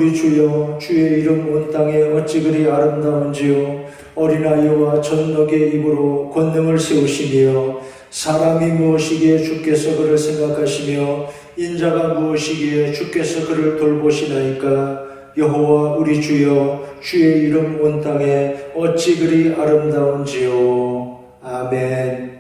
우리 주여, 주의 이름 온 땅에 어찌 그리 아름다운지요. 어린아이와 젖먹이의 입으로 권능을 세우시며 사람이 무엇이기에 주께서 그를 생각하시며 인자가 무엇이기에 주께서 그를 돌보시나이까. 여호와 우리 주여, 주의 이름 온 땅에 어찌 그리 아름다운지요. 아멘.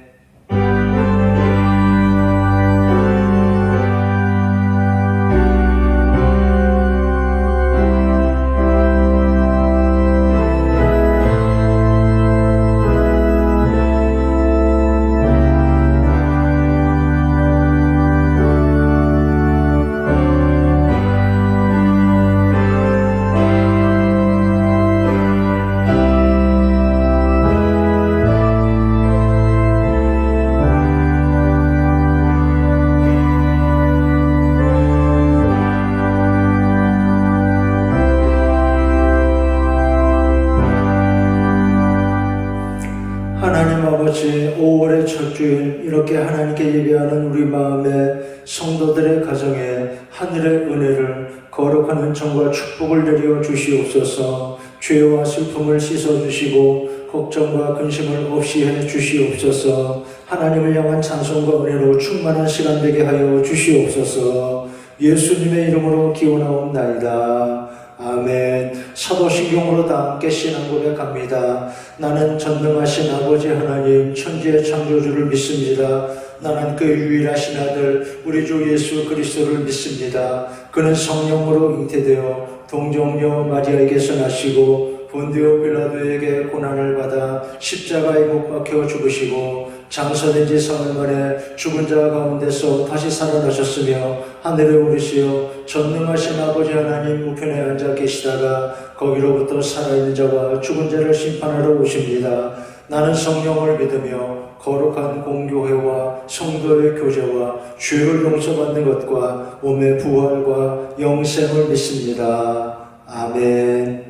하나님 아버지, 5월의 첫 주일 이렇게 하나님께 예배하는 우리 마음에 성도들의 가정에 하늘의 은혜를 거룩한 은총과 축복을 내려 주시옵소서. 죄와 슬픔을 씻어주시고 걱정과 근심을 없이 해 주시옵소서. 하나님을 향한 찬송과 은혜로 충만한 시간 되게 하여 주시옵소서. 예수님의 이름으로 기원하옵나이다. 아멘. 사도신경으로 다 함께 신앙 고백합니다. 나는 전능하신 아버지 하나님 천지의 창조주를 믿습니다. 나는 그 유일하신 아들 우리 주 예수 그리스도를 믿습니다. 그는 성령으로 잉태되어 동정녀 마리아에게서 나시고 본디오 빌라도에게 고난을 받아 십자가에 못 박혀 죽으시고 장사된 지 사흘 만에 죽은 자 가운데서 다시 살아나셨으며 하늘에 오르시어 전능하신 아버지 하나님 우편에 앉아 계시다가 거기로부터 살아있는 자와 죽은 자를 심판하러 오십니다. 나는 성령을 믿으며 거룩한 공교회와 성도의 교제와 죄를 용서받는 것과 몸의 부활과 영생을 믿습니다. 아멘.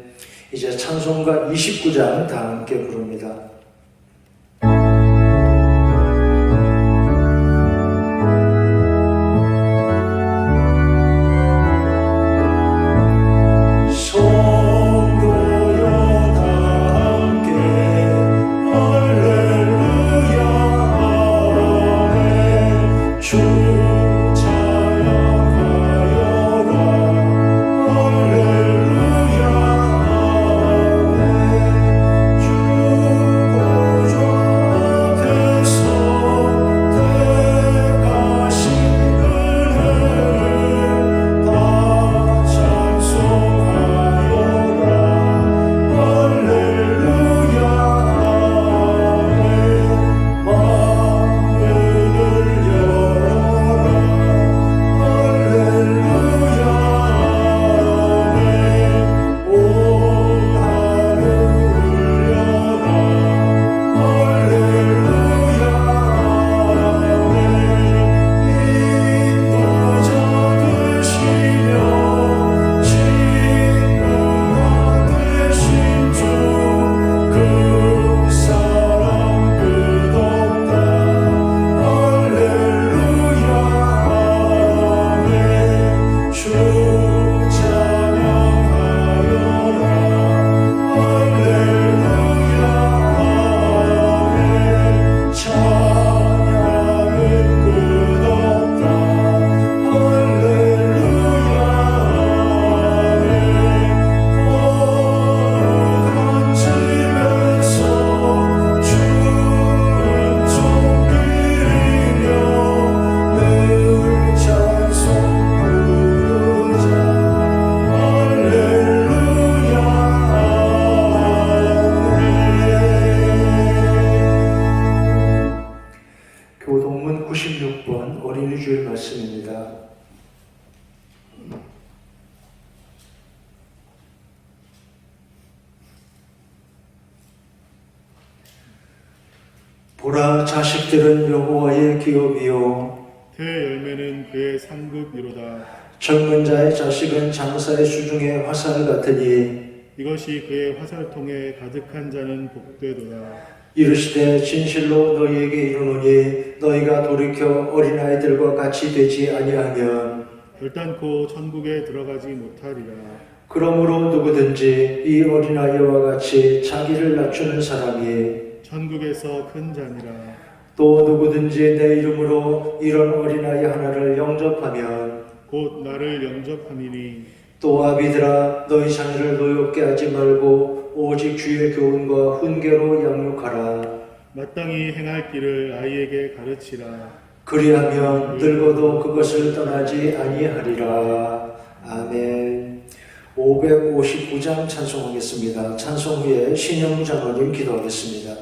이제 찬송가 29장 다 함께 부릅니다. 교동문 96번 어린이 주일 말씀입니다. 보라, 자식들은 여호와의 기업이요 그 열매는 그의 상급이로다. 젊은 자의 자식은 장사의 수중에 화살 같으니 이것이 그의 화살통에 가득한 자는 복되도다. 이르시되 진실로 너희에게 이르노니 너희가 돌이켜 어린아이들과 같이 되지 아니하면 결단코 천국에 들어가지 못하리라. 그러므로 누구든지 이 어린아이와 같이 자기를 낮추는 사람이 천국에서 큰 자니라. 또 누구든지 내 이름으로 이런 어린아이 하나를 영접하면 곧 나를 영접함이니 또 아비들아 너희 자녀를 노엽게 하지 말고 오직 주의 교훈과 훈계로 양육하라. 마땅히 행할 길을 아이에게 가르치라. 그리하면 늙어도 그것을 떠나지 아니하리라. 아멘. 559장 찬송하겠습니다. 찬송 후에 신영 장로님 기도하겠습니다.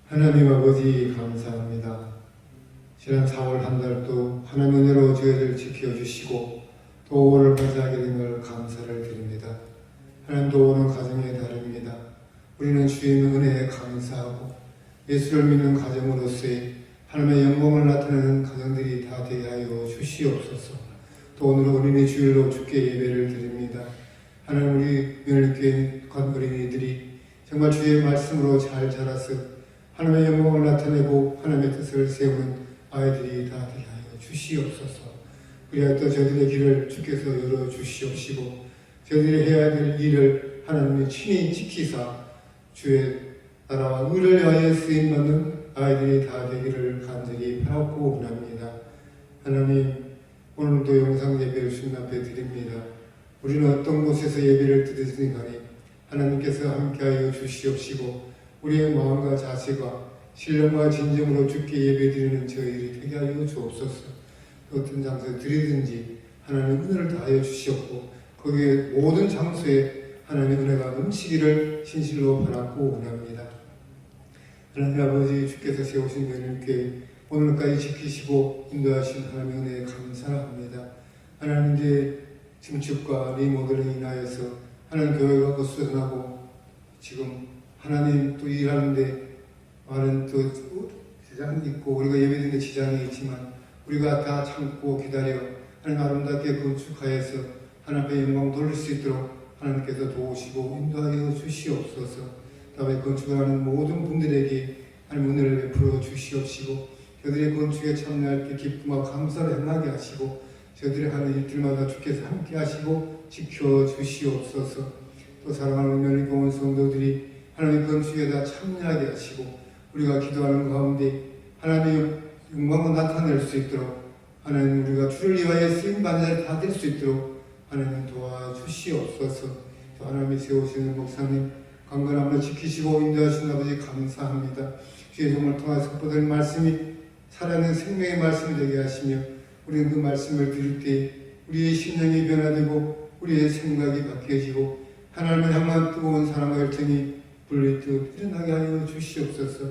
하나님 아버지 감사합니다. 지난 4월 한 달도 하나님 은혜로 저희를 지켜주시고 또 오늘 맞이하게 된 걸 감사를 드립니다. 하나님도 오는 가정의 달입니다. 우리는 주의 은혜에 감사하고 예수를 믿는 가정으로서의 하나님의 영광을 나타내는 가정들이 다 되게 하여 주시옵소서. 또 오늘은 어린이 주일로 주께 예배를 드립니다. 하나님 우리 며느리교회 어린이들이 정말 주의 말씀으로 잘 자라서 하나님의 영광을 나타내고 하나님의 뜻을 세우는 아이들이 다 되게 하여 주시옵소서. 그리하여 또 저들의 길을 주께서 열어주시옵시고 저들이 해야 될 일을 하나님이 친히 지키사 주의 나라와 의를 위하여 쓰임받는 아이들이 다 되기를 간절히 바라고 원합니다. 하나님 오늘도 영상 예배를 주님 앞에 드립니다. 우리는 어떤 곳에서 예배를 드리든 간에 하나님께서 함께하여 주시옵시고 우리의 마음과 자세가 신령과 진정으로 주께 예배드리는 저희들이 되게 하여 주옵소서. 어떤 장소에 드리든지 하나님 은혜를 다하여 주시옵고 거기에 모든 장소에 하나님의 은혜가 넘치기를 진실로 바라고 원합니다. 하나님 아버지, 주께서 세우신 교회를 오늘까지 지키시고 인도하신 하나님의 은혜에 감사합니다. 하나님, 이제 증축과 리모델링 인하여서 하나님 교회가 거수전하고 지금 하나님 또 일하는데 많은 또 지장이 있고 우리가 예배드리는 지장이 있지만 우리가 다 참고 기다려 하나님 아름답게 건축하여서 하나님 앞에 영광 돌릴 수 있도록 하나님께서 도우시고 인도하여 주시옵소서. 다음에 건축하는 모든 분들에게 하나님 은혜를 베풀어 주시옵시고 저들의 건축에 참여할 때 기쁨과 감사를 행하게 하시고 저들의 하는 일들마다 주께서 함께 하시고 지켜 주시옵소서. 또 사랑하는 은혜를 교원 성도들이 하나님의 건축에 다 참여하게 하시고 우리가 기도하는 가운데 하나님의 영광을 나타낼 수 있도록 하나님, 우리가 주를 위하여 쓰임받는 자를 다 될 수 있도록 하나님 도와주시옵소서. 또 하나님이 세우시는 목사님 강건함으로 지키시고 인도하신 아버지 감사합니다. 주의 종을 통하여 선포될 말씀이 살아있는 생명의 말씀이 되게 하시며 우리는 그 말씀을 들을 때 우리의 심령이 변화되고 우리의 생각이 바뀌어지고 하나님을 향한 뜨거운 사랑과 열정이 불리듯 일어나게 하여 주시옵소서.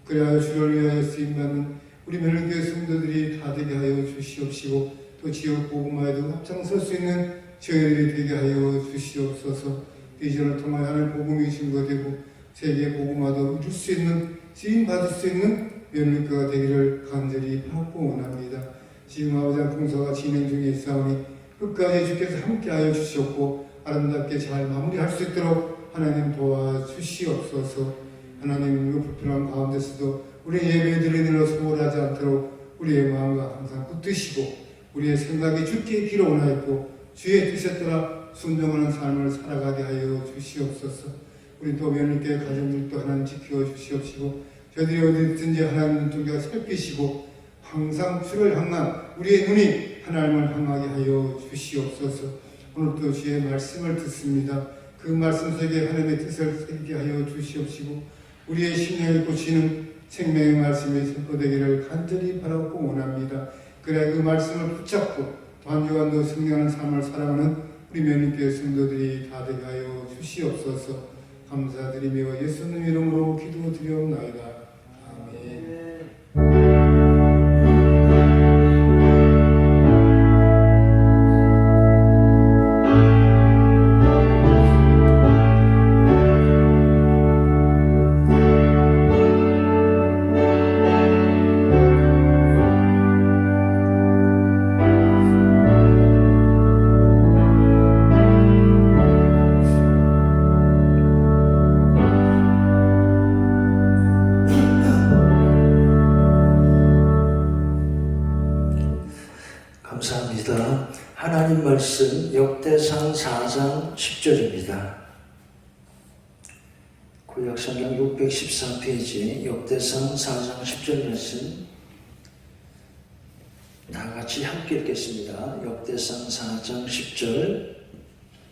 그래야 주를 위하여 쓰임받는 우리 멜론교회 성도들이 다 되게 하여 주시옵시고 또 지역 복음화에도 앞장설 수 있는 저희들이 되게 하여 주시옵소서. 비전을 통하여 하나님 복음이 증거되고 세계 복음화도 이룰 수 있는 쓰임받을 수 있는 멜론교회가 되기를 간절히 바라고 원합니다. 지금 아버지 봉사가 진행 중에 있사오니 끝까지 주께서 함께하여 주시옵고 아름답게 잘 마무리할 수 있도록 하나님 도와주시옵소서. 하나님, 그 불편한 가운데서도 우리 예배 드리는 일로 소홀하지 않도록 우리의 마음과 항상 붙드시고 우리의 생각이 주께 기록하였고 주의 뜻에 따라 순종하는 삶을 살아가게 하여 주시옵소서. 우리 또 며느리께 가정들도 하나님 지켜 주시옵시고 저들이 어디든지 하나님 눈동자 살피시고 항상 주를 향한 우리의 눈이 하나님을 향하게 하여 주시옵소서. 오늘도 주의 말씀을 듣습니다. 그 말씀 속에 하나님의 뜻을 새기게 하여 주시옵시고 우리의 심령을 고치는 생명의 말씀이 선포되기를 간절히 바라고 원합니다. 그래 그 말씀을 붙잡고 또 한 주간도 승리하는 삶을 살아가는 우리 며느리교회 성도들이 다 되게 하여 주시옵소서. 감사드리며 예수님 이름으로 기도드리옵나이다. 아멘. 감사합니다. 하나님 말씀 역대상 4장 10절입니다. 구약성경 614페이지 역대상 4장 10절 말씀 다 같이 함께 읽겠습니다. 역대상 4장 10절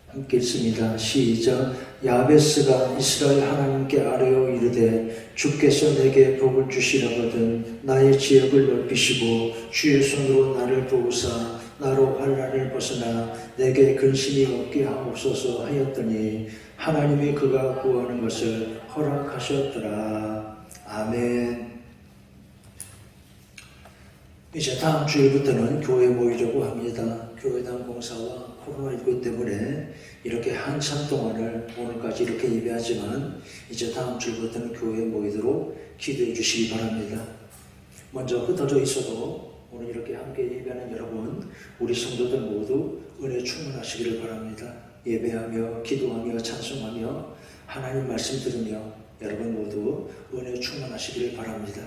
함께 읽습니다. 시작. 야베스가 이스라엘 하나님께 아뢰어 이르되 주께서 내게 복을 주시려거든 나의 지역을 넓히시고 주의 손으로 나를 도우사 나로 환난을 벗어나 내게 근심이 없게 하옵소서 하였더니 하나님이 그가 구하는 것을 허락하셨더라. 아멘. 이제 다음 주일부터는 교회 모이려고 합니다. 교회당 봉사와 코로나19 때문에 이렇게 한참 동안을 오늘까지 이렇게 예배하지만 이제 다음 주일부터는 교회에 모이도록 기도해 주시기 바랍니다. 먼저 흩어져 있어도 오늘 이렇게 함께 예배하는 여러분, 우리 성도들 모두 은혜 충만하시기를 바랍니다. 예배하며 기도하며 찬송하며 하나님 말씀 들으며 여러분 모두 은혜 충만하시기를 바랍니다.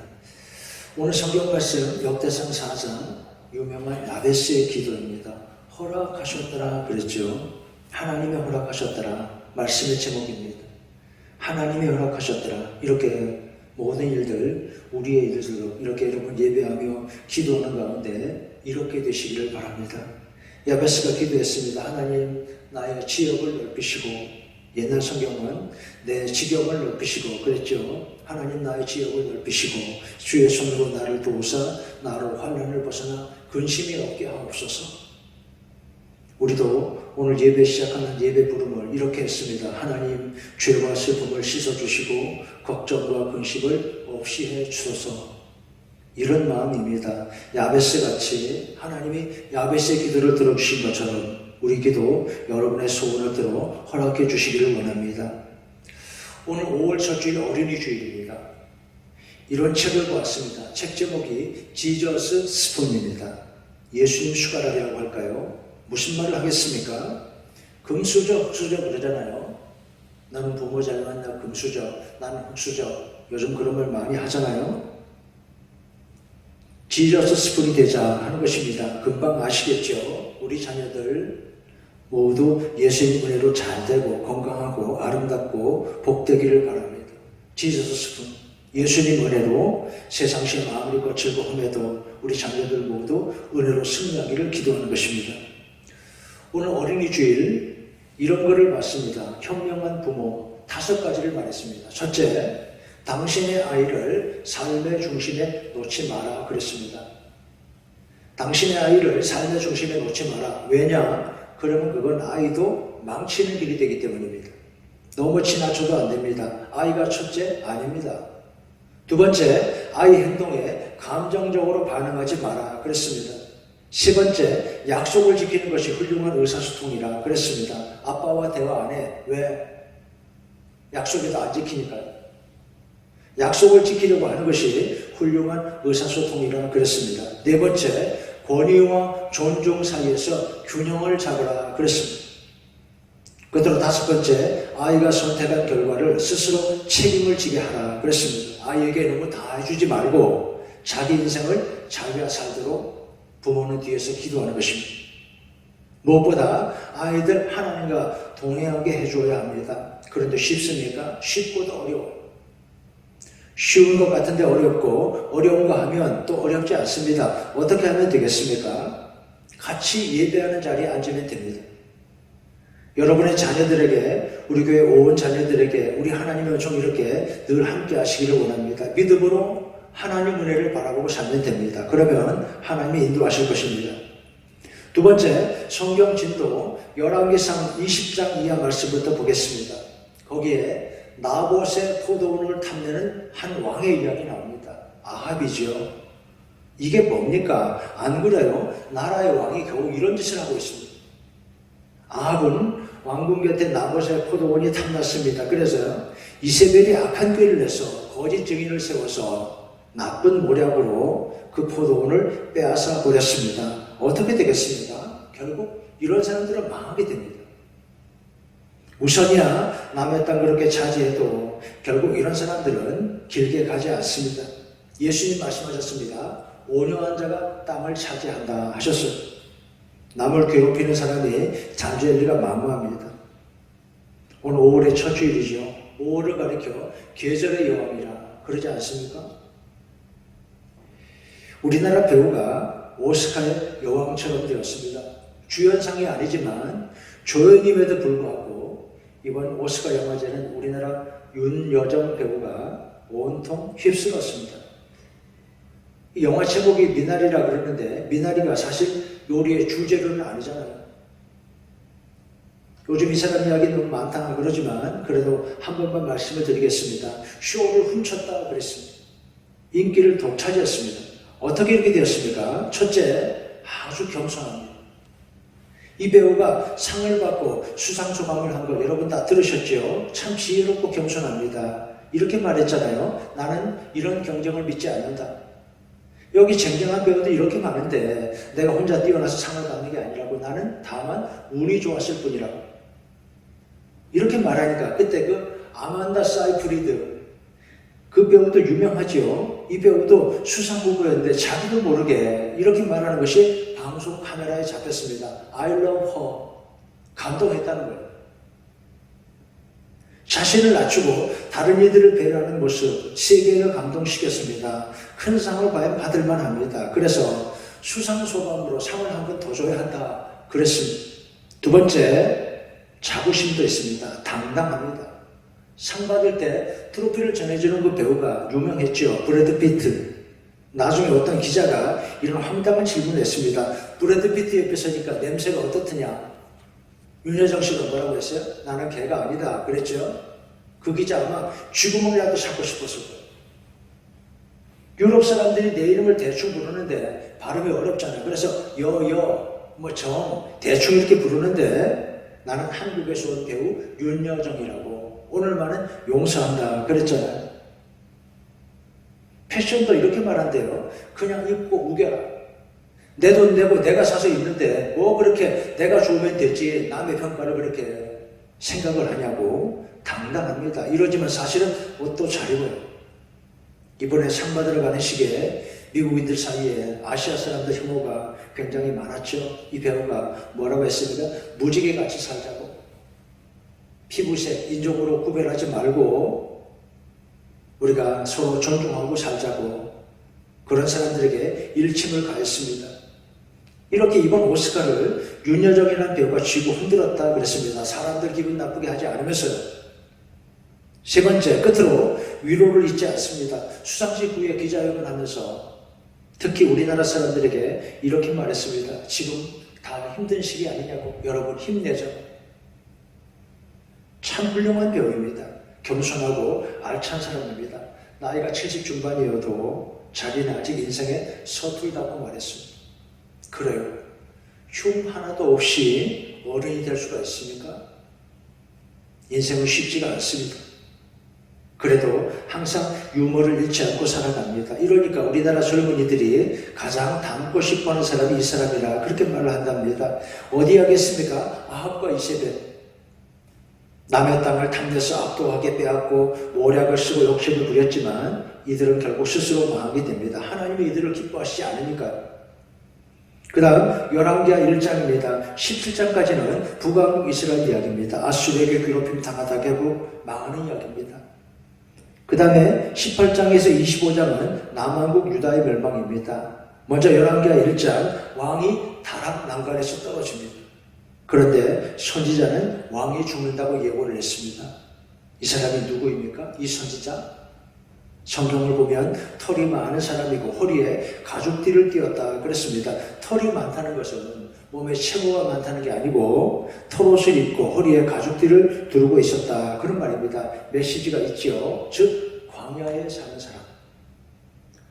오늘 성경 말씀 역대상 4장 유명한 야베스의 기도입니다. 허락하셨더라 그랬죠. 하나님이 허락하셨더라 말씀의 제목입니다. 하나님이 허락하셨더라 이렇게 모든 일들, 우리의 일들로 이렇게 여러분 예배하며 기도하는 가운데 이렇게 되시기를 바랍니다. 야베스가 기도했습니다. 하나님, 나의 지역을 넓히시고, 옛날 성경은 내 지경을 넓히시고 그랬죠. 하나님, 나의 지역을 넓히시고 주의 손으로 나를 도우사 나로 환난을 벗어나 근심이 없게 하옵소서. 우리도 오늘 예배 시작하는 예배 부름을 이렇게 했습니다. 하나님, 죄와 슬픔을 씻어주시고 걱정과 근심을 없이 해주소서. 이런 마음입니다. 야베스같이 하나님이 야베스의 기도를 들어주신 것처럼 우리 기도 여러분의 소원을 들어 허락해 주시기를 원합니다. 오늘 5월 첫 주일 어린이 주일입니다. 이런 책을 보았습니다. 책 제목이 지저스 스푼입니다. 예수님 숟가락이라고 할까요? 무슨 말을 하겠습니까? 금수저, 흑수저 그러잖아요. 나는 부모 잘 만나 금수저, 나는 흑수저. 요즘 그런 말 많이 하잖아요. 지저스 스푼이 되자 하는 것입니다. 금방 아시겠죠? 우리 자녀들 모두 예수님 은혜로 잘 되고 건강하고 아름답고 복되기를 바랍니다. 지저스 스푼, 예수님 은혜로 세상 시험 아무리 거칠고 험해도 우리 자녀들 모두 은혜로 승리하기를 기도하는 것입니다. 오늘 어린이 주일 이런 거를 봤습니다. 현명한 부모 5가지를 말했습니다. 첫째, 당신의 아이를 삶의 중심에 놓지 마라 그랬습니다. 당신의 아이를 삶의 중심에 놓지 마라. 왜냐? 그러면 그건 아이도 망치는 길이 되기 때문입니다. 너무 지나쳐도 안 됩니다. 아이가 첫째? 아닙니다. 두 번째, 아이 행동에 감정적으로 반응하지 마라 그랬습니다. 세 번째, 약속을 지키는 것이 훌륭한 의사소통이라 그랬습니다. 아빠와 대화 안 해. 왜? 약속에도 안 지키니까요. 약속을 지키려고 하는 것이 훌륭한 의사소통이라 그랬습니다. 네 번째, 권위와 존중 사이에서 균형을 잡으라 그랬습니다. 끝으로 5번째, 아이가 선택한 결과를 스스로 책임을 지게 하라 그랬습니다. 아이에게 너무 다 해주지 말고 자기 인생을 자기가 살도록 부모는 뒤에서 기도하는 것입니다. 무엇보다 아이들 하나님과 동행하게 해줘야 합니다. 그런데 쉽습니까? 쉽고도 어려워요. 쉬운 것 같은데 어렵고 어려운 거 하면 또 어렵지 않습니다. 어떻게 하면 되겠습니까? 같이 예배하는 자리에 앉으면 됩니다. 여러분의 자녀들에게, 우리 교회 온 자녀들에게 우리 하나님의 은총 이렇게 늘 함께 하시기를 원합니다. 믿음으로 하나님 은혜를 바라보고 살면 됩니다. 그러면 하나님이 인도하실 것입니다. 두 번째, 성경 진도 열왕기상 20장 이하 말씀부터 보겠습니다. 거기에 나봇의 포도원을 탐내는 한 왕의 이야기 나옵니다. 아합이죠. 이게 뭡니까? 안 그래요? 나라의 왕이 겨우 이런 짓을 하고 있습니다. 아합은 왕궁 곁에 나봇의 포도원이 탐났습니다. 그래서 이세벨이 악한 꾀를 내서 거짓 증인을 세워서 나쁜 모략으로 그 포도원을 빼앗아 버렸습니다. 어떻게 되겠습니까? 결국 이런 사람들은 망하게 됩니다. 우선이야 남의 땅 그렇게 차지해도 결국 이런 사람들은 길게 가지 않습니다. 예수님 말씀하셨습니다. 온유한 자가 땅을 차지한다 하셨어요. 남을 괴롭히는 사람이 잠재할 리가 만무합니다. 오늘 5월의 첫 주일이죠. 5월을 가리켜 계절의 여왕이라 그러지 않습니까? 우리나라 배우가 오스카의 여왕처럼 되었습니다. 주연상이 아니지만 조연임에도 불구하고 이번 오스카 영화제는 우리나라 윤여정 배우가 온통 휩쓸었습니다. 이 영화 제목이 미나리라 그러는데 미나리가 사실 요리의 주재료는 아니잖아요. 요즘 이 사람 이야기 너무 많다 그러지만 그래도 한 번만 말씀을 드리겠습니다. 쇼를 훔쳤다 그랬습니다. 인기를 독차지했습니다. 어떻게 이렇게 되었습니까? 첫째, 아주 겸손합니다. 이 배우가 상을 받고 수상 소감을 한 거 여러분 다 들으셨죠? 참 지혜롭고 겸손합니다. 이렇게 말했잖아요. 나는 이런 경쟁을 믿지 않는다. 여기 쟁쟁한 배우도 이렇게 많은데 내가 혼자 뛰어나서 상을 받는 게 아니라고 나는 다만 운이 좋았을 뿐이라고. 이렇게 말하니까 그때 그 아만다 사이프리드 그 배우도 유명하죠. 이 배우도 수상 후보였는데 자기도 모르게 이렇게 말하는 것이 방송 카메라에 잡혔습니다. I love her. 감동했다는 거예요. 자신을 낮추고 다른 이들을 배려하는 모습 세계를 감동시켰습니다. 큰 상을 과연 받을만 합니다. 그래서 수상소감으로 상을 한 번 더 줘야 한다 그랬습니다. 두 번째, 자부심도 있습니다. 당당합니다. 상 받을 때 트로피를 전해주는 그 배우가 유명했죠. 브래드 피트. 나중에 어떤 기자가 이런 황당한 질문을 했습니다. 브래드 피트 옆에 서니까 냄새가 어떻느냐? 윤여정 씨가 뭐라고 했어요? 나는 걔가 아니다 그랬죠. 그 기자 아마 쥐구멍이라도 찾고 싶었을 거예요. 유럽 사람들이 내 이름을 대충 부르는데 발음이 어렵잖아요. 그래서 대충 이렇게 부르는데 나는 한국에서 온 배우 윤여정이라고 오늘만은 용서한다 그랬잖아요. 패션도 이렇게 말한대요. 그냥 입고 우겨라. 내 돈 내고 내가 사서 입는데 뭐 그렇게 내가 좋으면 되지 남의 평가를 그렇게 생각을 하냐고. 당당합니다. 이러지만 사실은 옷도 잘 입어요. 이번에 상 받으러 가는 시기에 미국인들 사이에 아시아 사람들 혐오가 굉장히 많았죠. 이 배우가 뭐라고 했습니까? 무지개같이 살자고. 피부색, 인종으로 구별하지 말고 우리가 서로 존중하고 살자고 그런 사람들에게 일침을 가했습니다. 이렇게 이번 오스카를 윤여정이라는 배우가 쥐고 흔들었다 그랬습니다. 사람들 기분 나쁘게 하지 않으면서요. 세 번째, 끝으로 위로를 잊지 않습니다. 수상식 후에 기자회견을 하면서 특히 우리나라 사람들에게 이렇게 말했습니다. 지금 다 힘든 시기 아니냐고. 여러분 힘내죠. 참 훌륭한 배우입니다. 겸손하고 알찬 사람입니다. 나이가 70 중반이어도 자기는 아직 인생에 서툴다고 말했습니다. 그래요. 흉 하나도 없이 어른이 될 수가 있습니까? 인생은 쉽지가 않습니다. 그래도 항상 유머를 잃지 않고 살아갑니다. 이러니까 우리나라 젊은이들이 가장 닮고 싶어하는 사람이 이 사람이라 그렇게 말을 한답니다. 어디 하겠습니까? 아합과 이세벨. 남의 땅을 탐내서 압도하게 빼앗고 모략을 쓰고 욕심을 부렸지만 이들은 결국 스스로 망하게 됩니다. 하나님이 이들을 기뻐하시지 않으니까요. 그 다음 열왕기하 1장입니다. 17장까지는 북왕국 이스라엘 이야기입니다. 아수르에게 괴롭힘 당하다 결국 망하는 이야기입니다. 그 다음에 18장에서 25장은 남왕국 유다의 멸망입니다. 먼저 열왕기하 1장 왕이 다락 난간에서 떨어집니다. 그런데 선지자는 왕이 죽는다고 예고를 했습니다. 이 사람이 누구입니까? 이 선지자? 성경을 보면 털이 많은 사람이고 허리에 가죽띠를 띄었다 그랬습니다. 털이 많다는 것은 몸에 체모가 많다는 게 아니고 털옷을 입고 허리에 가죽띠를 두르고 있었다 그런 말입니다. 메시지가 있죠. 즉 광야에 사는 사람.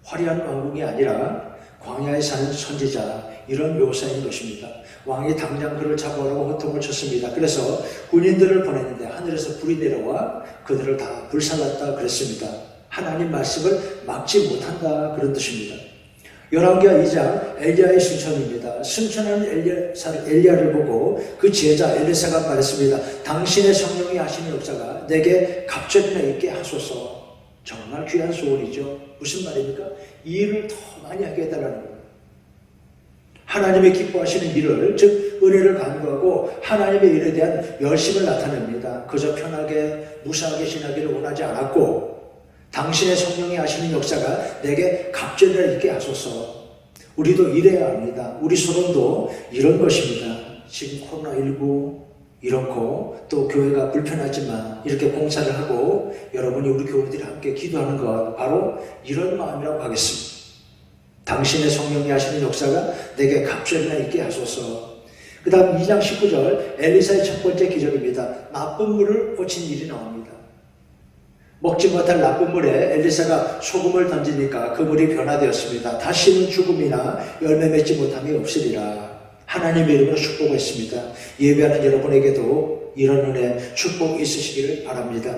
화려한 왕궁이 아니라 광야에 사는 선지자 이런 묘사인 것입니다. 왕이 당장 그를 잡아오라고 호통을 쳤습니다. 그래서 군인들을 보냈는데 하늘에서 불이 내려와 그들을 다 불살랐다 그랬습니다. 하나님 말씀을 막지 못한다 그런 뜻입니다. 열왕기하 2장 엘리야의 승천입니다. 승천하는 엘리야를 보고 그 제자 엘리사가 말했습니다. 당신의 성령이 하시는 역사가 내게 갑절이나 있게 하소서. 정말 귀한 소원이죠. 무슨 말입니까? 이 일을 더 많이 하게 해달라는 거예요. 하나님의 기뻐하시는 일을 즉 은혜를 간구하고 하나님의 일에 대한 열심을 나타냅니다. 그저 편하게 무사하게 지나기를 원하지 않았고 당신의 성령이 하시는 역사가 내게 갑절이나 있게 하소서. 우리도 이래야 합니다. 우리 소원도 이런 것입니다. 지금 코로나19 이렇고 또 교회가 불편하지만 이렇게 공사를 하고 여러분이 우리 교우들이 함께 기도하는 것 바로 이런 마음이라고 하겠습니다. 당신의 성령이 하시는 역사가 내게 갑절이나 있게 하소서. 그 다음 2장 19절 엘리사의 첫 번째 기적입니다. 나쁜 물을 꽂힌 일이 나옵니다. 먹지 못할 나쁜 물에 엘리사가 소금을 던지니까 그 물이 변화되었습니다. 다시는 죽음이나 열매 맺지 못함이 없으리라. 하나님의 이름으로 축복했습니다. 예배하는 여러분에게도 이런 은혜 축복 있으시기를 바랍니다.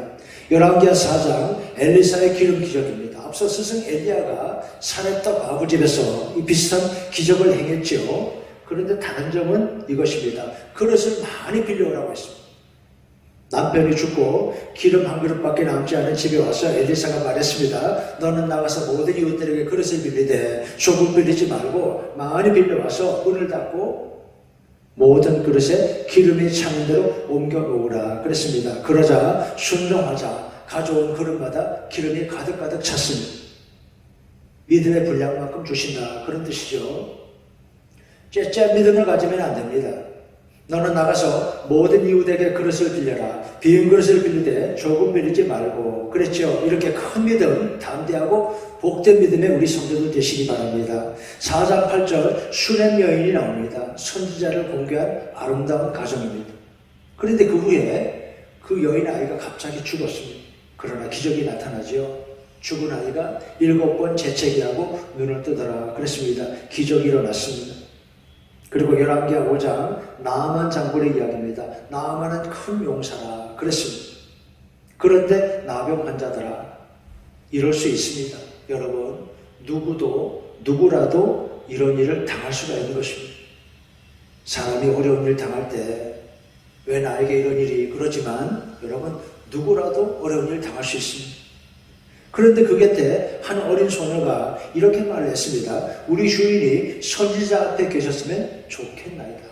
열왕기하 4장 엘리사의 기름 기적입니다. 앞서 스승 엘리야가 사렙탑 아부집에서 이 비슷한 기적을 행했죠. 그런데 다른 점은 이것입니다. 그릇을 많이 빌려오라고 했습니다. 남편이 죽고 기름 한 그릇밖에 남지 않은 집에 와서 엘리사가 말했습니다. 너는 나가서 모든 이웃들에게 그릇을 빌리되 조금 빌리지 말고 많이 빌려와서 문을 닫고 모든 그릇에 기름이 차는 대로 옮겨 놓으라 그랬습니다. 그러자 순종하자 가져온 그릇마다 기름이 가득가득 찼습니다. 믿음의 분량만큼 주신다 그런 뜻이죠. 째째 믿음을 가지면 안 됩니다. 너는 나가서 모든 이웃에게 그릇을 빌려라. 빈 그릇을 빌리되 조금 빌리지 말고 그랬죠. 이렇게 큰 믿음, 담대하고 복된 믿음의 우리 성도들 되시기 바랍니다. 4장 8절 수렘 여인이 나옵니다. 선지자를 공개한 아름다운 가정입니다. 그런데 그 후에 그 여인 아이가 갑자기 죽었습니다. 그러나 기적이 나타나죠. 죽은 아이가 7번 재채기하고 눈을 뜨더라 그랬습니다. 기적이 일어났습니다. 그리고 열왕기하 5장 나아만 장군의 이야기입니다. 나아만은 큰 용사라 그랬습니다. 그런데 나병 환자더라. 이럴 수 있습니다. 여러분, 누구라도 이런 일을 당할 수가 있는 것입니다. 사람이 어려운 일 당할 때 왜 나에게 이런 일이 그러지만 여러분, 누구라도 어려운 일 당할 수 있습니다. 그런데 그 곁에 한 어린 소녀가 이렇게 말을 했습니다. 우리 주인이 선지자 앞에 계셨으면 좋겠나이다.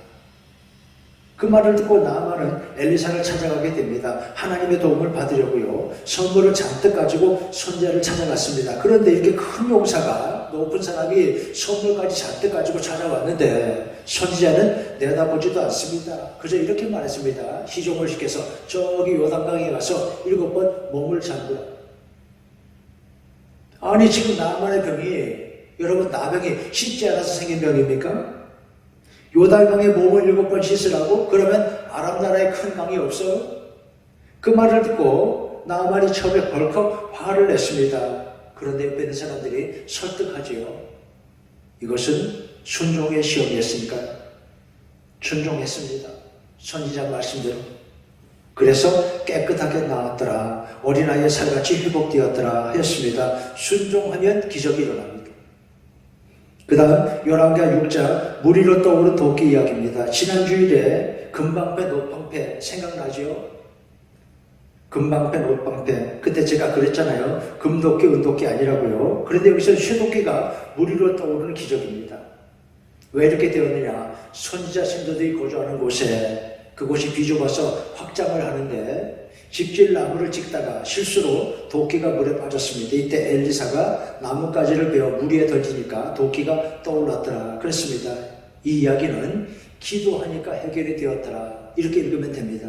그 말을 듣고 나아만은 엘리사를 찾아가게 됩니다. 하나님의 도움을 받으려고요. 선물을 잔뜩 가지고 선지자를 찾아갔습니다. 그런데 이렇게 큰 용사가 높은 사람이 선물까지 잔뜩 가지고 찾아왔는데 선지자는 내다보지도 않습니다. 그저 이렇게 말했습니다. 희종을 시켜서 저기 요단강에 가서 7번 몸을 잠그라. 아니 지금 나만의 병이 여러분 나병이 씻지 않아서 생긴 병입니까? 요단강에 몸을 7번 씻으라고? 그러면 아람 나라에 큰 강이 없어요? 그 말을 듣고 나만이 처음에 벌컥 화를 냈습니다. 그런데 옆에 있는 사람들이 설득하지요. 이것은 순종의 시험이었으니까 순종했습니다. 선지자 말씀대로. 그래서 깨끗하게 나았더라. 어린아이의 살같이 회복되었더라 하였습니다. 순종하면 기적이 일어납니다. 그 다음 열왕기하 6장 물 위로 떠오른 도끼 이야기입니다. 지난 주일에 금방패 노방패 생각나죠? 금방패 노방패 그때 제가 그랬잖아요. 금도끼 은도끼 아니라고요. 그런데 여기서 쇠도끼가 물 위로 떠오르는 기적입니다. 왜 이렇게 되었느냐? 선지자 신도들이 거주하는 곳에 그곳이 비좁아서 확장을 하는데 집질 나무를 찍다가 실수로 도끼가 물에 빠졌습니다. 이때 엘리사가 나뭇가지를 베어 물 위에 던지니까 도끼가 떠올랐더라 그랬습니다. 이 이야기는 기도하니까 해결이 되었더라 이렇게 읽으면 됩니다.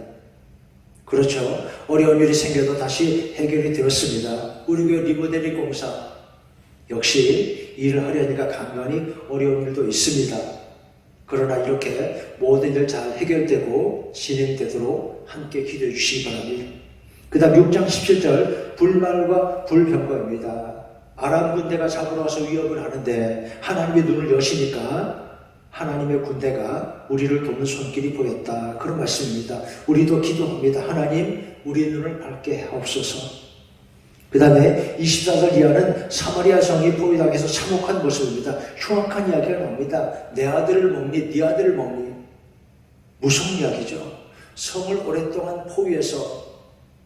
그렇죠. 어려운 일이 생겨도 다시 해결이 되었습니다. 우리 교회 리모델링 공사 역시 일을 하려니까 간간히 어려운 일도 있습니다. 그러나 이렇게 모든 일 잘 해결되고 진행되도록 함께 기도해 주시기 바랍니다. 그 다음 6장 17절 불말과 불병거입니다. 아람 군대가 잡으러 와서 위협을 하는데 하나님의 눈을 여시니까 하나님의 군대가 우리를 돕는 손길이 보였다. 그런 말씀입니다. 우리도 기도합니다. 하나님 우리 눈을 밝게 하옵소서. 그 다음에 24절 이하는 사마리아 성이 포위당해서 참혹한 모습입니다. 흉악한 이야기가 나옵니다. 내 아들을 먹니? 네 아들을 먹니? 무서운 이야기죠. 성을 오랫동안 포위해서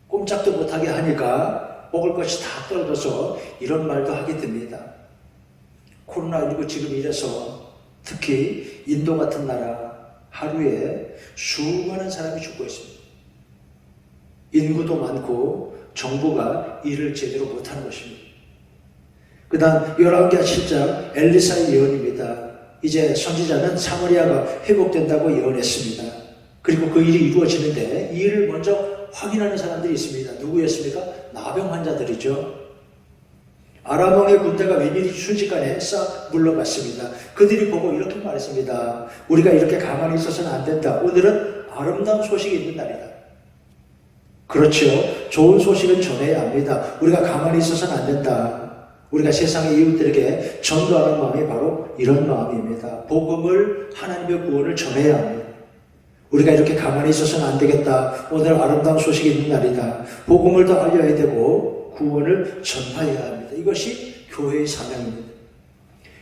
꼼짝도 못하게 하니까 먹을 것이 다 떨어져서 이런 말도 하게 됩니다. 코로나19 지금 이래서 특히 인도 같은 나라 하루에 수많은 사람이 죽고 있습니다. 인구도 많고 정부가 일을 제대로 못하는 것입니다. 그 다음 열왕기하 7장 엘리사의 예언입니다. 이제 선지자는 사마리아가 회복된다고 예언했습니다. 그리고 그 일이 이루어지는데 이 일을 먼저 확인하는 사람들이 있습니다. 누구였습니까? 나병 환자들이죠. 아람 왕의 군대가 웬일이 순식간에 싹 물러갔습니다. 그들이 보고 이렇게 말했습니다. 우리가 이렇게 가만히 있어서는 안 된다. 오늘은 아름다운 소식이 있는 날이다. 그렇죠. 좋은 소식은 전해야 합니다. 우리가 가만히 있어서는 안 된다. 우리가 세상의 이웃들에게 전도하는 마음이 바로 이런 마음입니다. 복음을 하나님의 구원을 전해야 합니다. 우리가 이렇게 가만히 있어서는 안 되겠다. 오늘 아름다운 소식이 있는 날이다. 복음을 더 알려야 되고 구원을 전파해야 합니다. 이것이 교회의 사명입니다.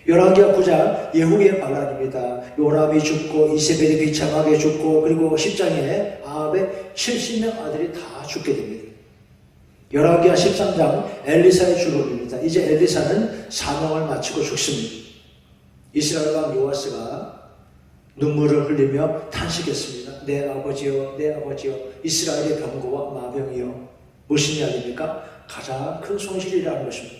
열왕기하 9장 예후의 반란입니다. 요람이 죽고 이세벨이 비참하게 죽고 그리고 10장에 아합의 70명 아들이 다 죽게 됩니다. 열왕기하 13장 엘리사의 죽음입니다. 이제 엘리사는 사명을 마치고 죽습니다. 이스라엘 왕 요아스가 눈물을 흘리며 탄식했습니다. 내 아버지여, 내 아버지여, 이스라엘의 병거와 마병이여. 무슨 이야기입니까? 가장 큰 손실이라는 것입니다.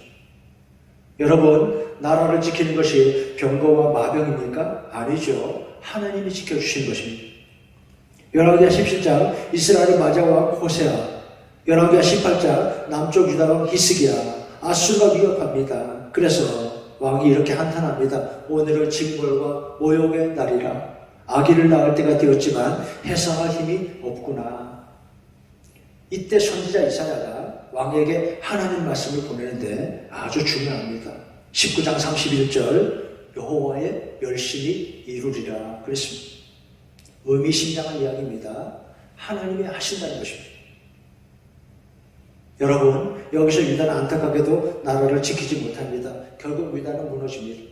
여러분, 나라를 지키는 것이 병거와 마병입니까? 아니죠. 하나님이 지켜주신 것입니다. 열왕기하 17장 이스라엘이 맞아와 호세아, 열왕기하 18장 남쪽 유다 왕 히스기야, 아수르가 위협합니다. 그래서 왕이 이렇게 한탄합니다. 오늘은 징벌과 모욕의 날이라. 아기를 낳을 때가 되었지만 해상할 힘이 없구나. 이때 선지자 이사야가 왕에게 하나님 말씀을 보내는데 아주 중요합니다. 19장 31절 여호와의 멸심이 이루리라 그랬습니다. 의미심장한 이야기입니다. 하나님이 하신다는 것입니다. 여러분, 여기서 유다는 안타깝게도 나라를 지키지 못합니다. 결국 유다는 무너집니다.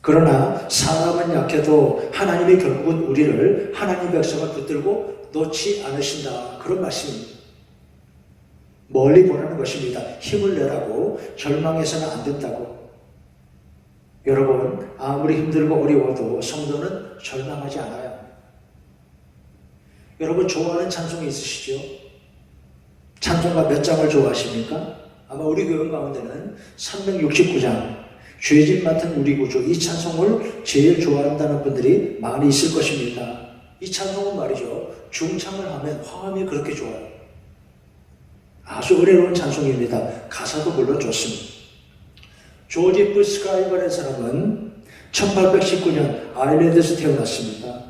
그러나 사람은 약해도 하나님이 결국은 우리를 하나님 백성을 붙들고 놓지 않으신다. 그런 말씀입니다. 멀리 보라는 것입니다. 힘을 내라고, 절망해서는 안 된다고. 여러분, 아무리 힘들고 어려워도 성도는 절망하지 않아요. 여러분, 좋아하는 찬송이 있으시죠? 찬송가 몇 장을 좋아하십니까? 아마 우리 교회 가운데는 369장 죄짐 맡은 우리 구주, 이 찬송을 제일 좋아한다는 분들이 많이 있을 것입니다. 이 찬송은 말이죠, 중창을 하면 화음이 그렇게 좋아요. 아주 어려운 찬송입니다. 가사도 물론 좋습니다. 조지 부스크라이버라는 사람은 1819년 아일랜드에서 태어났습니다.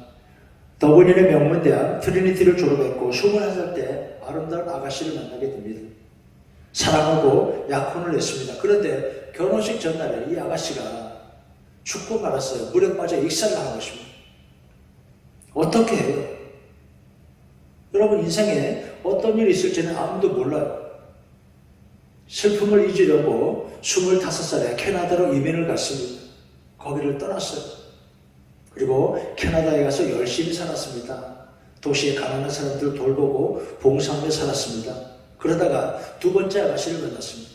더블린의 명문대학 트리니티를 졸업했고 21살 때 아름다운 아가씨를 만나게 됩니다. 사랑하고 약혼을 했습니다. 그런데 결혼식 전날에 이 아가씨가 죽고 말았어요. 물에 빠져 익살나는 것입니다. 어떻게 해요? 여러분, 인생에 어떤 일이 있을지는 아무도 몰라요. 슬픔을 잊으려고 25살에 캐나다로 이민을 갔습니다. 거기를 떠났어요. 그리고 캐나다에 가서 열심히 살았습니다. 도시에 가난한 사람들 돌보고 봉사하며 살았습니다. 그러다가 두 번째 아가씨를 만났습니다.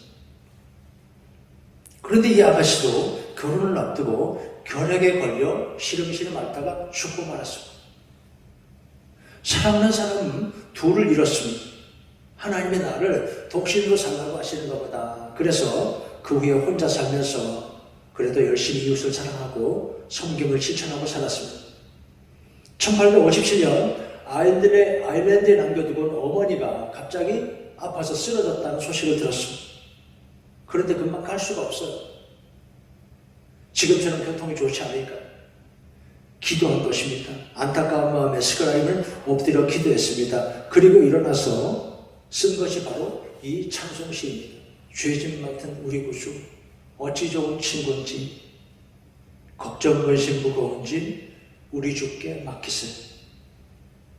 그런데 이 아가씨도 결혼을 앞두고 결핵에 걸려 시름시름 앓다가 죽고 말았습니다. 사랑하는 사람 둘을 잃었습니다. 하나님의 나를 독신으로 살라고 하시는가 보다. 그래서 그 후에 혼자 살면서 그래도 열심히 이웃을 사랑하고 섬김을 실천하고 살았습니다. 1857년 아일랜드에 남겨두고 온 어머니가 갑자기 아파서 쓰러졌다는 소식을 들었습니다. 그런데 금방 갈 수가 없어요. 지금처럼 교통이 좋지 않으니까 기도한 것입니다. 안타까운 마음에 스크라임을 엎드려 기도했습니다. 그리고 일어나서 쓴 것이 바로 이 찬송시입니다. 죄짐 맡은 우리 구주, 어찌 좋은 친구인지, 걱정 근심 무거운지 우리 주께 맡기세요.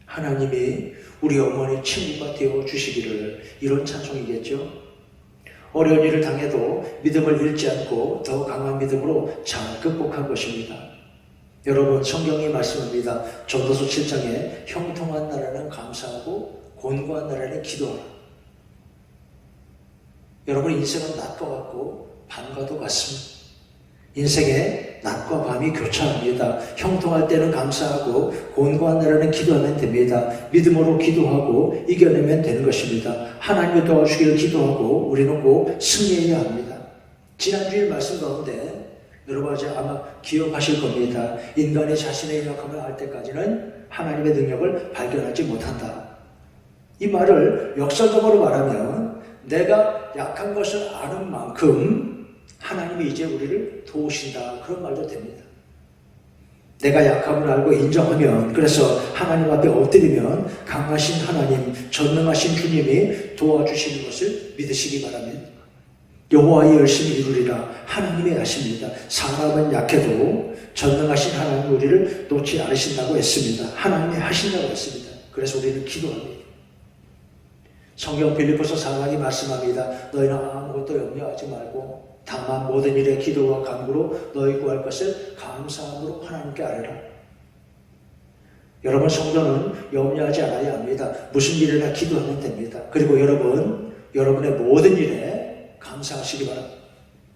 하나님이 우리 어머니 친구가 되어 주시기를, 이런 찬송이겠죠. 어려운 일을 당해도 믿음을 잃지 않고 더 강한 믿음으로 잘 극복한 것입니다. 여러분, 성경이 말씀합니다. 전도서 7장에 형통한 나라는 감사하고 곤고한 나라는 기도하라. 여러분, 인생은 낮과 같고 밤과도 같습니다. 인생에 낮과 밤이 교차합니다. 형통할 때는 감사하고 곤고한 날에는 기도하면 됩니다. 믿음으로 기도하고 이겨내면 되는 것입니다. 하나님을 도와주기를 기도하고 우리는 꼭 승리해야 합니다. 지난주일 말씀 가운데 여러분 아마 기억하실 겁니다. 인간이 자신의 연약함을 알 때까지는 하나님의 능력을 발견하지 못한다. 이 말을 역설적으로 말하면 내가 약한 것을 아는 만큼 하나님이 이제 우리를 도우신다, 그런 말도 됩니다. 내가 약함을 알고 인정하면, 그래서 하나님 앞에 엎드리면 강하신 하나님, 전능하신 주님이 도와주시는 것을 믿으시기 바랍니다. 여호와의 열심히 이루리라, 하나님이 하십니다. 사람은 약해도 전능하신 하나님이 우리를 놓지 않으신다고 했습니다. 하나님이 하신다고 했습니다. 그래서 우리는 기도합니다. 성경 빌립보서 4장이 말씀합니다. 너희는 아무것도 염려하지 말고 다만 모든 일에 기도와 간구로 너희 구할 것을 감사함으로 하나님께 아뢰라. 여러분, 성도는 염려하지 않아야 합니다. 무슨 일이나 기도하면 됩니다. 그리고 여러분의 모든 일에 감사하시기 바랍니다.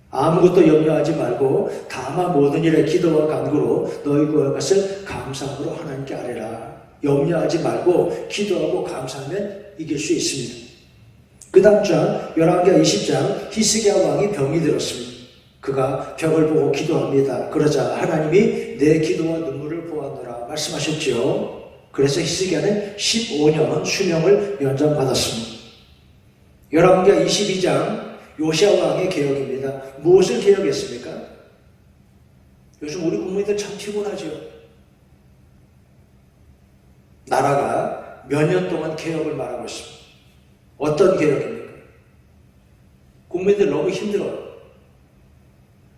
아무것도 염려하지 말고 다만 모든 일에 기도와 간구로 너희 구할 것을 감사함으로 하나님께 아뢰라. 염려하지 말고 기도하고 감사하면 이길 수 있습니다. 그 다음 장 열왕기하 20장 히스기야 왕이 병이 들었습니다. 그가 벽을 보고 기도합니다. 그러자 하나님이 내 기도와 눈물을 보았노라 말씀하셨지요. 그래서 히스기야는 15년 수명을 연장받았습니다. 열왕기하 22장 요시야 왕의 개혁입니다. 무엇을 개혁했습니까? 요즘 우리 국민들 참 피곤하죠. 나라가 몇 년 동안 개혁을 말하고 있습니다. 어떤 개혁입니까? 국민들 너무 힘들어요.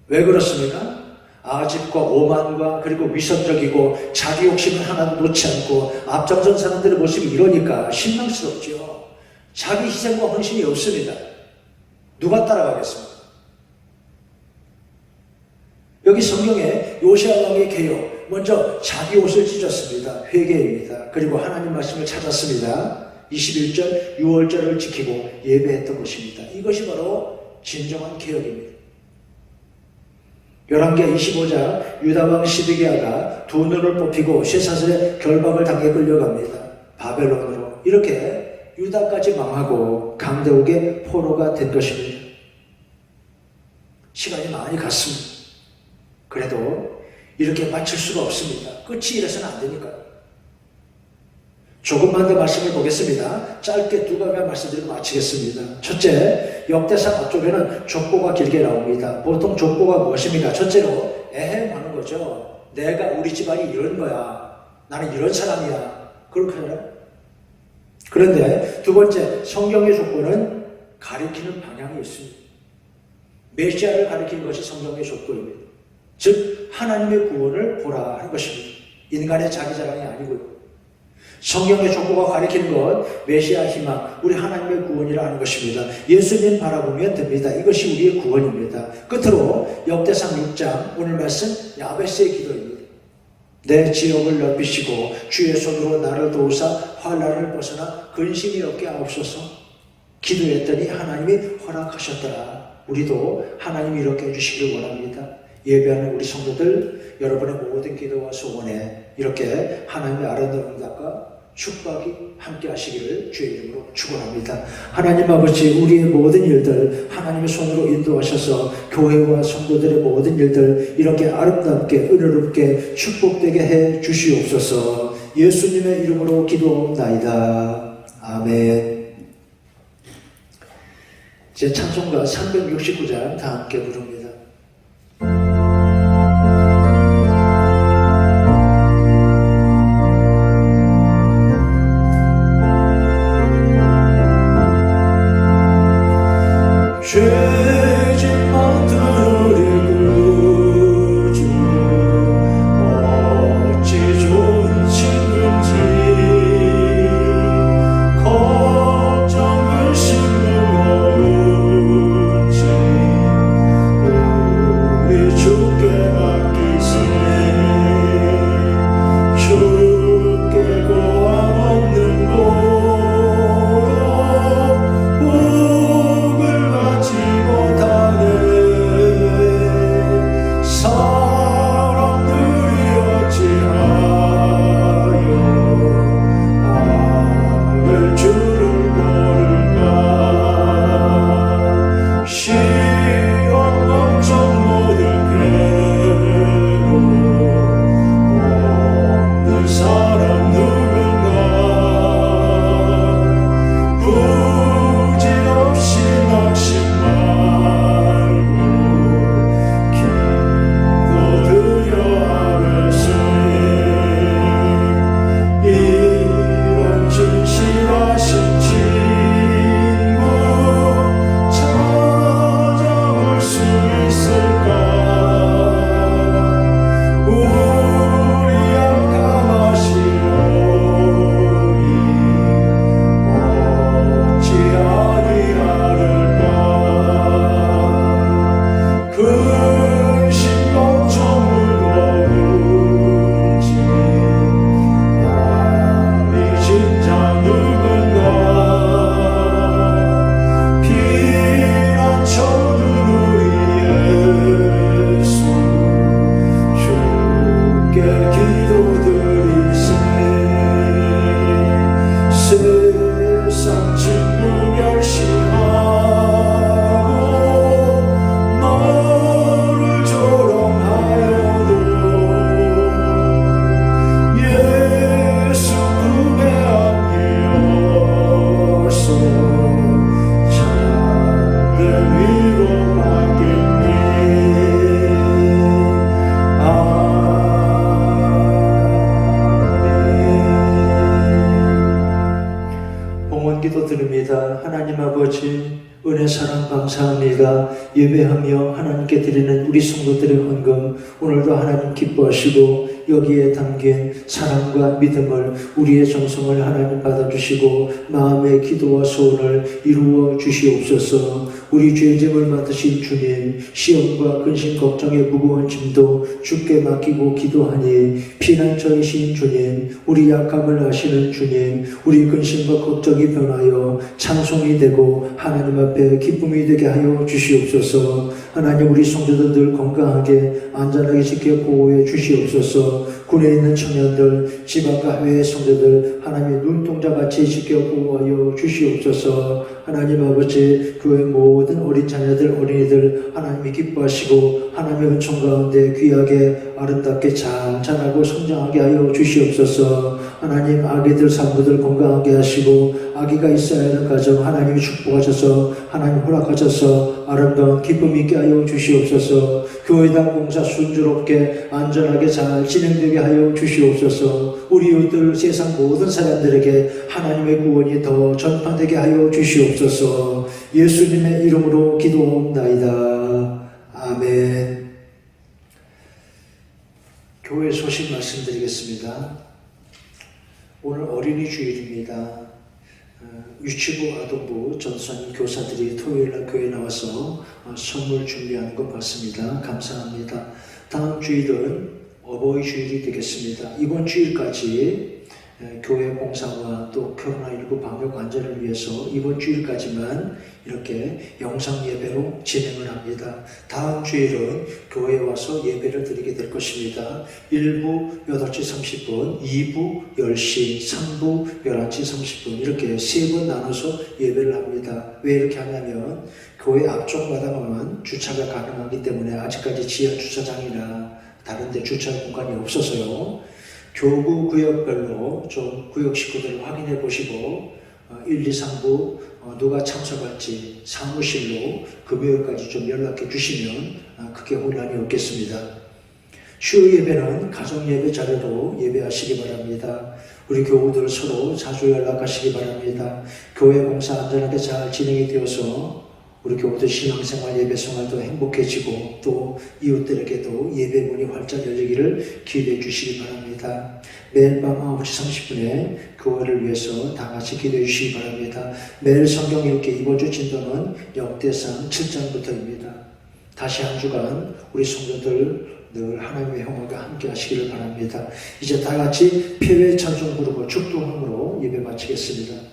왜 그렇습니까? 아집과 오만과 그리고 위선적이고 자기 욕심을 하나도 놓지 않고 앞장선 사람들의 모습이 이러니까 실망스럽죠. 자기 희생과 헌신이 없습니다. 누가 따라가겠습니까? 여기 성경에 요시야 왕의 개혁, 먼저 자기 옷을 찢었습니다. 회개입니다. 그리고 하나님 말씀을 찾았습니다. 21절, 6월절을 지키고 예배했던 것입니다. 이것이 바로 진정한 개혁입니다. 열왕기하 25장 유다왕 시드기야가 두 눈을 뽑히고 쇠사슬에 결박을 당해 끌려갑니다. 바벨론으로. 이렇게 유다까지 망하고 강대국의 포로가 된 것입니다. 시간이 많이 갔습니다. 그래도 이렇게 마칠 수가 없습니다. 끝이 이래서는 안 되니까요. 조금만 더 말씀을 보겠습니다. 짧게 두 가지만 말씀드리고 마치겠습니다. 첫째, 역대상 앞쪽에는 족보가 길게 나옵니다. 보통 족보가 무엇입니까? 첫째로 에헴하는 거죠. 내가 우리 집안이 이런 거야. 나는 이런 사람이야. 그렇게 하나요? 그런데 두 번째, 성경의 족보는 가리키는 방향이 있습니다. 메시아를 가리키는 것이 성경의 족보입니다. 즉 하나님의 구원을 보라 하는 것입니다. 인간의 자기 자랑이 아니고요. 성경의 족보가 가리키는 것, 메시아 희망, 우리 하나님의 구원이라 하는 것입니다. 예수님 바라보면 됩니다. 이것이 우리의 구원입니다. 끝으로 역대상 6장 오늘 말씀 야베스의 기도입니다. 내 지역을 넓히시고 주의 손으로 나를 도우사 환난을 벗어나 근심이 없게 하옵소서. 기도했더니 하나님이 허락하셨더라. 우리도 하나님이 이렇게 해주시기를 원합니다. 예배하는 우리 성도들, 여러분의 모든 기도와 소원에 이렇게 하나님의 아름다운 응답과 축복이 함께 하시기를 주의 이름으로 축원합니다. 하나님 아버지, 우리의 모든 일들 하나님의 손으로 인도하셔서 교회와 성도들의 모든 일들 이렇게 아름답게 은혜롭게 축복되게 해 주시옵소서. 예수님의 이름으로 기도옵나이다. 아멘. 제 찬송가 369장 다 함께 부릅니다. 죄진 만든 우리 구주 어찌 좋은 친구인지 걱정 근심을 없지 하나님 아버지, 은혜 사랑 감사합니다. 예배하며 하나님께 드리는 우리 성도들의 헌금 오늘도 하나님 기뻐하시고 여기에 담긴 사랑과 믿음을 우리의 정성을 하나님 받아주시고 마음의 기도와 소원을 이루어 주시옵소서. 우리 죄짐을 맡으신 주님, 시험과 근심 걱정의 무거운 짐도 주께 맡기고 기도하니 피난처이신 주님, 우리 약함을 아시는 주님, 우리 근심과 걱정이 변하여 찬송이 되고 하나님 앞에 기쁨이 되게 하여 주시옵소서. 하나님, 우리 성도들 건강하게 안전하게 지켜 보호해 주시옵소서. 군에 있는 청년들, 지방과 해외 성도들 하나님의 눈동자같이 지켜 보호하여 주시옵소서. 하나님 아버지, 교회 모든 어린 자녀들, 어린이들 하나님이 기뻐하시고 하나님의 은총 가운데 귀하게 아름답게 잘 자라고 성장하게 하여 주시옵소서. 하나님, 아기들 산모들 건강하게 하시고 아기가 있어야 하는 가정 하나님이 축복하셔서 하나님 허락하셔서 아름다운 기쁨 있게 하여 주시옵소서. 교회당 공사 순조롭게 안전하게 잘 진행되게 하여 주시옵소서. 우리 이웃들 세상 모든 사람들에게 하나님의 구원이 더 전파되게 하여 주시옵소서. 예수님의 이름으로 기도옵나이다. 아멘. 교회 소식 말씀드리겠습니다. 오늘 어린이 주일입니다. 유치부, 아동부, 전선 교사들이 토요일날 교회에 나와서 선물 준비하는 것 봤습니다. 감사합니다. 다음 주일은 어버이 주일이 되겠습니다. 이번 주일까지 교회 봉사와 또 코로나19 방역 안전을 위해서 이번 주일까지만 이렇게 영상 예배로 진행을 합니다. 다음 주일은 교회에 와서 예배를 드리게 될 것입니다. 1부 8시 30분, 2부 10시, 3부 11시 30분 이렇게 3번 나눠서 예배를 합니다. 왜 이렇게 하냐면 교회 앞쪽 마당만 주차가 가능하기 때문에 아직까지 지하 주차장이나 다른 데 주차 공간이 없어서요. 교구 구역별로 좀 구역 식구들을 확인해 보시고 1, 2, 3부 누가 참석할지 사무실로 금요일까지 좀 연락해 주시면 크게 혼란이 없겠습니다. 주요 예배는 가정 예배 자료로 예배하시기 바랍니다. 우리 교우들 서로 자주 연락하시기 바랍니다. 교회 공사 안전하게 잘 진행이 되어서 우리 교우들 신앙생활, 예배생활도 행복해지고 또 이웃들에게도 예배 문이 활짝 열리기를 기대해 주시기 바랍니다. 매일 밤 9시 30분에 교회를 위해서 다 같이 기도해 주시기 바랍니다. 매일 성경 읽기 이번 주 진도는 역대상 7장부터입니다. 다시 한 주간 우리 성도들 늘 하나님의 형통과 함께 하시기를 바랍니다. 이제 다 같이 표회 찬송 부르고 축도함으로 예배 마치겠습니다.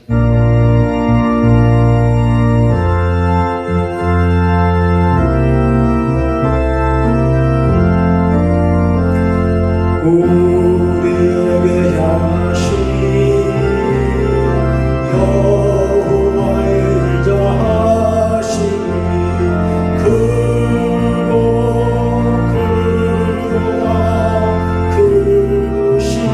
우리에게 향하신 여호와의 일자하시니 크고 크도다 크시도다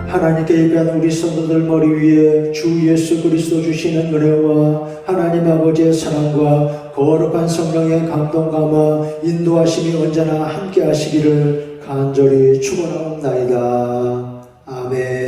하나님께 예배한 우리 성도들 머리 위에 주 예수 그리스도 주시는 은혜와 하나님 아버지의 사랑과 거룩한 성령의 감동 감화 인도하심이 언제나 함께 하시기를 간절히 축원하옵나이다. 아멘.